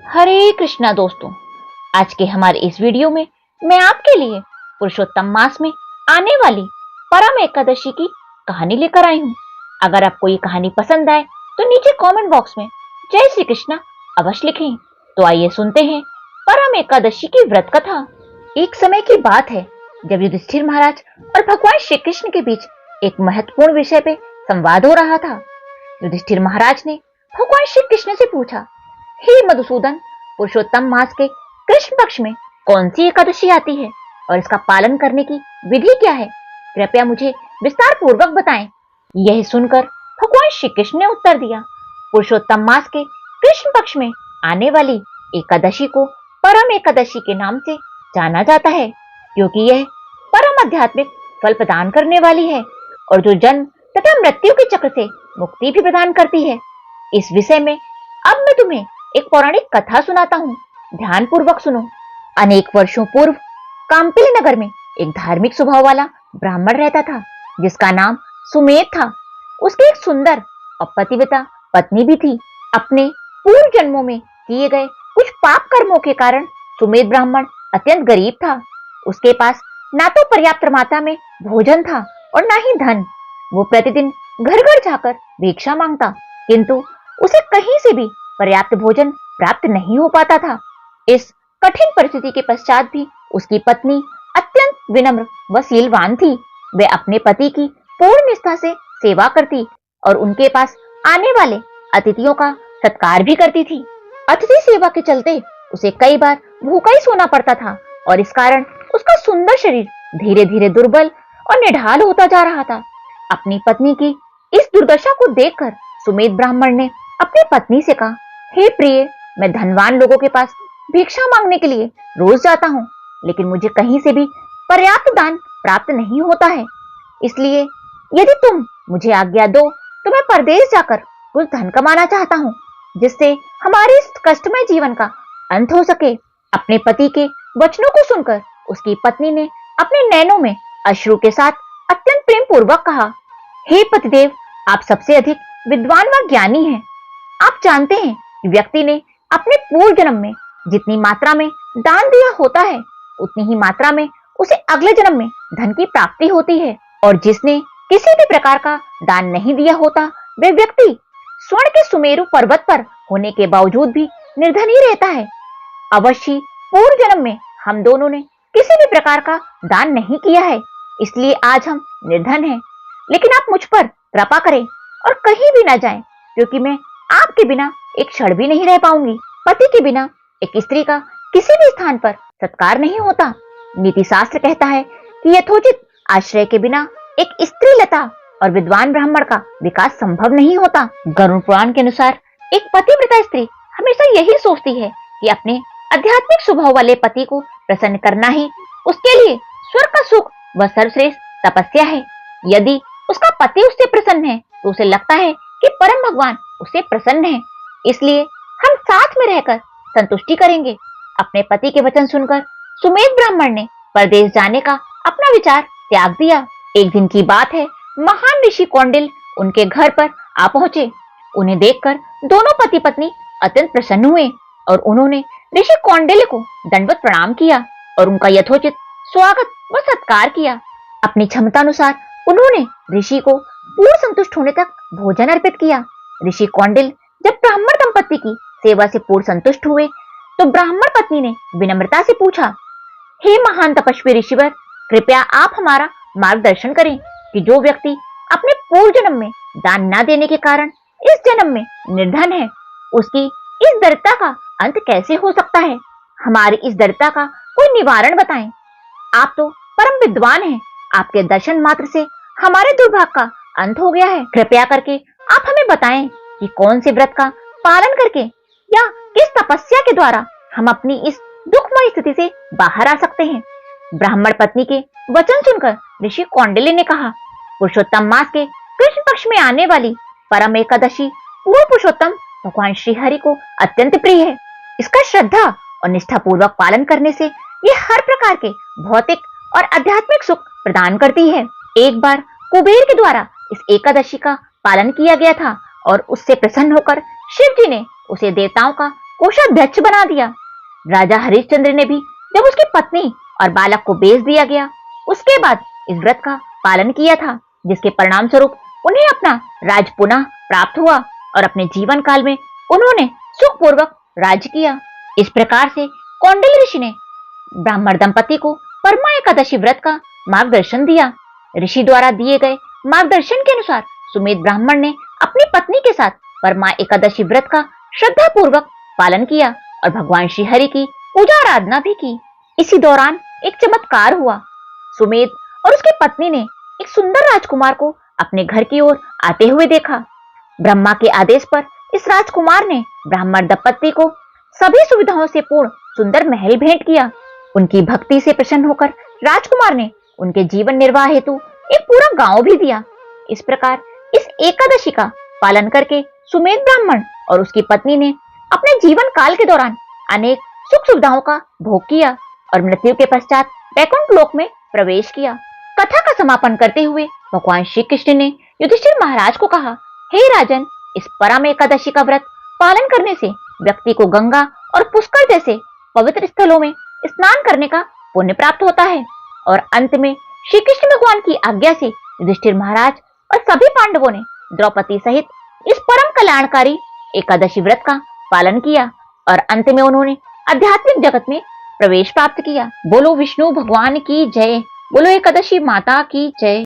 हरे कृष्णा दोस्तों, आज के हमारे इस वीडियो में मैं आपके लिए पुरुषोत्तम मास में आने वाली परम एकादशी की कहानी लेकर आई हूँ। अगर आपको ये कहानी पसंद आए तो नीचे कमेंट बॉक्स में जय श्री कृष्णा अवश्य लिखें। तो आइए सुनते हैं परम एकादशी की व्रत कथा। एक समय की बात है जब युधिष्ठिर महाराज और भगवान श्री कृष्ण के बीच एक महत्वपूर्ण विषय पे संवाद हो रहा था। युधिष्ठिर महाराज ने भगवान श्री कृष्ण से पूछा, हे मधुसूदन, पुरुषोत्तम मास के कृष्ण पक्ष में कौन सी एकादशी आती है और इसका पालन करने की विधि क्या है? कृपया मुझे विस्तार पूर्वक बताएं। यह सुनकर भगवान श्री कृष्ण ने उत्तर दिया, पुरुषोत्तम मास के कृष्ण पक्ष में आने वाली एकादशी को परम एकादशी के नाम से जाना जाता है, क्योंकि यह परम आध्यात्मिक फल प्रदान करने वाली है और जो जन्म तथा मृत्यु के चक्र से मुक्ति भी प्रदान करती है। इस विषय में अब मैं तुम्हें एक पौराणिक कथा सुनाता हूँ, ध्यान पूर्वक सुनो। अनेक वर्षों पूर्व कांपिल नगर में एक धार्मिक स्वभाव वाला ब्राह्मण रहता था, जिसका नाम सुमेध था। उसकी एक सुंदर और पतिव्रता पत्नी भी थी। अपने पूर्व जन्मों में किए गए कुछ पाप कर्मों के कारण सुमेध ब्राह्मण अत्यंत गरीब था। उसके पास ना तो पर्याप्त मात्रा में भोजन था और ना ही धन। वो प्रतिदिन घर घर जाकर भिक्षा मांगता, किंतु उसे कहीं से भी पर्याप्त भोजन प्राप्त नहीं हो पाता था। इस कठिन परिस्थिति के पश्चात भी उसकी पत्नी अत्यंत विनम्र व शीलवान थी। वह अपने पति की पूर्ण निष्ठा से सेवा करती और उनके पास आने वाले अतिथियों का सत्कार भी करती थी। अतिथि सेवा के चलते उसे कई बार भूखा ही सोना पड़ता था और इस कारण उसका सुंदर शरीर धीरे धीरे दुर्बल और निढाल होता जा रहा था। अपनी पत्नी की इस दुर्दशा को देखकर सुमेध ब्राह्मण ने अपनी पत्नी से कहा, हे प्रिय, मैं धनवान लोगों के पास भिक्षा मांगने के लिए रोज जाता हूँ, लेकिन मुझे कहीं से भी पर्याप्त दान प्राप्त नहीं होता है। इसलिए यदि तुम मुझे आज्ञा दो तो मैं परदेश जाकर कुछ धन कमाना चाहता हूँ, जिससे हमारे इस कष्टमय जीवन का अंत हो सके। अपने पति के वचनों को सुनकर उसकी पत्नी ने अपने नैनों में अश्रु के साथ अत्यंत प्रेम पूर्वक कहा, हे पतिदेव, आप सबसे अधिक विद्वान व ज्ञानी हैं। आप जानते हैं कि व्यक्ति ने अपने पूर्व जन्म में जितनी मात्रा में दान दिया होता है, उतनी ही मात्रा में उसे अगले जन्म में धन की प्राप्ति होती है, और जिसने किसी भी प्रकार का दान नहीं दिया होता, वह व्यक्ति स्वर्ण के सुमेरु पर्वत पर होने के बावजूद भी निर्धन ही रहता है। अवश्य पूर्व जन्म में हम दोनों ने किसी भी प्रकार का दान नहीं किया है, इसलिए आज हम निर्धन हैं। लेकिन आप मुझ पर कृपा करें और कहीं भी न जाएं, क्योंकि मैं आपके बिना एक क्षण भी नहीं रह पाऊंगी। पति के बिना एक स्त्री का किसी भी स्थान पर सत्कार नहीं होता। नीति शास्त्र कहता है कि यथोचित आश्रय के बिना एक स्त्री लता और विद्वान ब्राह्मण का विकास संभव नहीं होता। गरुड़ पुराण के अनुसार एक पतिव्रता स्त्री हमेशा यही सोचती है कि अपने आध्यात्मिक स्वभाव वाले पति को प्रसन्न करना ही उसके लिए स्वर्ग का सुख व सर्वश्रेष्ठ तपस्या है। यदि उसका पति उससे प्रसन्न है तो उसे लगता है कि परम भगवान उससे प्रसन्न है, इसलिए हम साथ में रहकर संतुष्टि करेंगे। अपने पति के वचन सुनकर सुमेध ब्राह्मण ने परदेश जाने का अपना विचार त्याग दिया। एक दिन की बात है, महान ऋषि कौंडिल उनके घर पर आ पहुंचे। उन्हें देखकर दोनों पति पत्नी अत्यंत प्रसन्न हुए और उन्होंने ऋषि कौंडिल्य को दंडवत प्रणाम किया और उनका यथोचित स्वागत व सत्कार किया। अपनी क्षमता अनुसार उन्होंने ऋषि को पूर्ण संतुष्ट होने तक भोजन अर्पित किया। ऋषि कौंडिल जब ब्राह्मण दंपति की सेवा से पूर्ण संतुष्ट हुए तो ब्राह्मण पत्नी ने विनम्रता से पूछा, हे महान तपस्वी ऋषिवर, कृपया आप हमारा मार्गदर्शन करें कि जो व्यक्ति अपने पूर्व जन्म में दान न देने के कारण इस जन्म में निर्धन है, उसकी इस दरिद्रता का अंत कैसे हो सकता है? हमारी इस दरिद्रता का कोई निवारण बताएं। आप तो परम विद्वान हैं, आपके दर्शन मात्र से हमारे दुर्भाग्य का अंत हो गया है। कृपया करके आप हमें बताएं कि कौन से व्रत का पालन करके या किस तपस्या के द्वारा हम अपनी इस दुखमय स्थिति से बाहर आ सकते हैं। ब्राह्मण पत्नी के वचन सुनकर ऋषि कौंडिल्य ने कहा, पुरुषोत्तम मास के कृष्ण पक्ष में आने वाली परम एकादशी पूर्ण पुरुषोत्तम भगवान श्री हरि को अत्यंत प्रिय है। इसका श्रद्धा और निष्ठा पूर्वक पालन करने से ये हर प्रकार के भौतिक और आध्यात्मिक सुख प्रदान करती है। एक बार कुबेर के द्वारा इस एकादशी का पालन किया गया था और उससे प्रसन्न होकर शिव जी ने उसे देवताओं का कोषाध्यक्ष बना दिया। राजा हरिश्चंद्र ने भी जब उसकी पत्नी और बालक को बेच दिया गया, उसके बाद इस व्रत का पालन किया था, जिसके परिणाम स्वरूप उन्हें अपना राज पुनः प्राप्त हुआ और अपने जीवन काल में उन्होंने सुखपूर्वक राज किया। इस प्रकार से कौंडिल्य ऋषि ने ब्राह्मण दंपति को परमा एकादशी व्रत का मार्गदर्शन दिया। ऋषि द्वारा दिए गए मार्गदर्शन के अनुसार सुमेध ब्राह्मण ने अपनी पत्नी के साथ परमा एकादशी व्रत का श्रद्धा पूर्वक पालन किया और भगवान श्री हरि की पूजा आराधना भी की। इसी दौरान एक चमत्कार हुआ। सुमेध और उसकी पत्नी ने एक सुंदर राजकुमार को अपने घर की ओर आते हुए देखा। ब्रह्मा के आदेश पर इस राजकुमार ने ब्राह्मण दंपति को सभी सुविधाओं से पूर्ण सुंदर महल भेंट किया। उनकी भक्ति से प्रसन्न होकर राजकुमार ने उनके जीवन निर्वाह हेतु एक पूरा गांव भी दिया। इस प्रकार इस एकादशी का पालन करके सुमेध ब्राह्मण और उसकी पत्नी ने अपने जीवन काल के दौरान अनेक सुख सुविधाओं का भोग किया और मृत्यु के पश्चात वैकुंठ लोक में प्रवेश किया। कथा का समापन करते हुए भगवान श्री कृष्ण ने युधिष्ठिर महाराज को कहा, हे राजन, इस परम एकादशी का व्रत पालन करने से व्यक्ति को गंगा और पुष्कर जैसे पवित्र स्थलों में स्नान करने का पुण्य प्राप्त होता है। और अंत में श्री कृष्ण भगवान की आज्ञा से युधिष्ठिर महाराज और सभी पांडवों ने द्रौपदी सहित इस परम कल्याणकारी एकादशी व्रत का पालन किया और अंत में उन्होंने आध्यात्मिक जगत में प्रवेश प्राप्त किया। बोलो विष्णु भगवान की जय, बोलो एकादशी माता की जय।